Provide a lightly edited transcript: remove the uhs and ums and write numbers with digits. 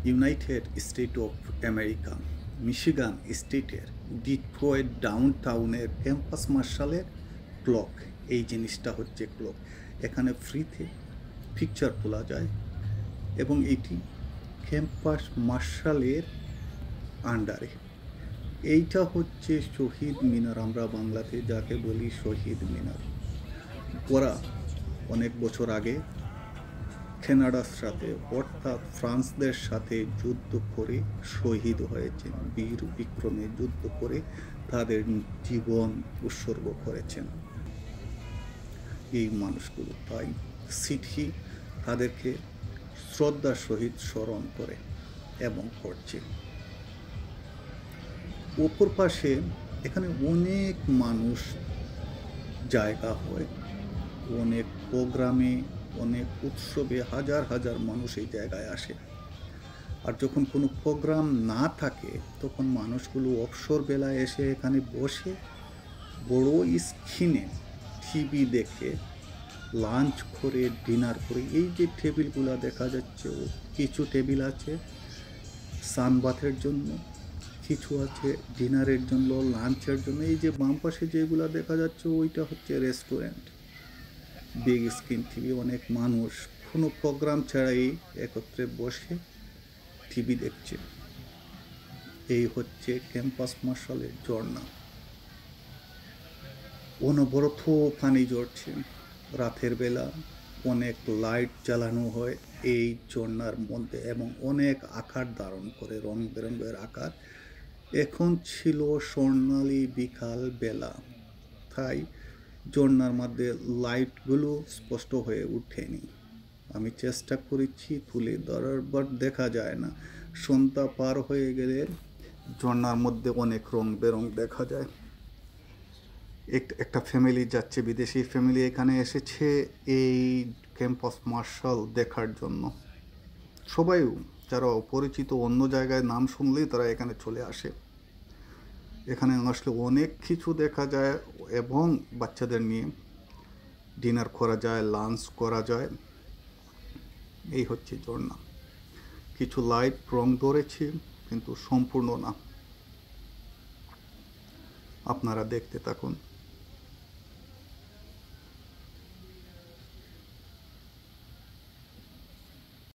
United state of America Michigan স্টেটের Detroit ডাউনটাউনের campus মার্শালের clock. এই জিনিসটা হচ্ছে ক্লক। এখানে ফ্রিতে পিকচার তোলা যায় এবং এটি ক্যাম্পাস মার্শালের আন্ডারে। এইটা হচ্ছে শহীদ মিনার, আমরা বাংলাতে যাকে বলি শহীদ মিনার। ওরা অনেক বছর আগে কানাডার সাথে অর্থাৎ ফ্রান্সদের সাথে যুদ্ধ করে শহীদ হয়েছেন, বীর বিক্রমে যুদ্ধ করে তাদের জীবন উৎসর্গ করেছেন এই মানুষগুলো। তাই সিটি তাদেরকে শ্রদ্ধার সহিত স্মরণ করে এবং করছে। অপর পাশে এখানে অনেক মানুষ জায়গা হয়, অনেক প্রোগ্রামে, অনেক উৎসবে হাজার হাজার মানুষ এই জায়গায় আসে। আর যখন কোনো প্রোগ্রাম না থাকে তখন মানুষগুলো অবসর বেলায় এসে এখানে বসে বড় স্ক্রিনে টিভি দেখে, লাঞ্চ করে, ডিনার করে। এই যে টেবিলগুলো দেখা যাচ্ছে, কিছু টেবিল আছে সানবাথের জন্য, কিছু আছে ডিনারের জন্য, লাঞ্চের জন্য। এই যে বাম পাশে যেগুলো দেখা যাচ্ছে ওইটা হচ্ছে রেস্টুরেন্ট। বিগ স্ক্রিন টিভি, অনেক মানুষ কোনো প্রোগ্রাম ছাড়াই একত্রে বসে টিভি দেখছে। এই হচ্ছে ক্যাম্পাস মার্শালের ঝর্ণা। অনবরত পানি ঝরছে রাতের বেলা, অনেক লাইট জ্বালানো হয় এই ঝর্ণার মধ্যে এবং অনেক আকার ধারণ করে, রং বেরঙের আকার। এখন ছিল স্বর্ণালী বিকাল বেলা, তাই ঝর্ণার মধ্যে লাইটগুলো স্পষ্ট হয়ে ওঠেনি। আমি চেষ্টা করেছি তুলে ধরার, বাট দেখা যায় না। সন্ধ্যা পার হয়ে গেলে ঝর্ণার মধ্যে অনেক রং বেরং দেখা যায়। একটা ফ্যামিলি যাচ্ছে, বিদেশি ফ্যামিলি এখানে এসেছে এই ক্যাম্পাস মার্শাল দেখার জন্য। সবাই যারা অপরিচিত, অন্য জায়গায় নাম শুনলেই তারা এখানে চলে আসে। এখানে আসলে অনেক কিছু দেখা যায় এবং বাচ্চাদের নিয়ে ডিনার করা যায়, লাঞ্চ করা যায়। এই হচ্ছে ঝর্ণা। কিছু লাইট রং ধরেছে কিন্তু সম্পূর্ণ না। আপনারা দেখতে থাকুন।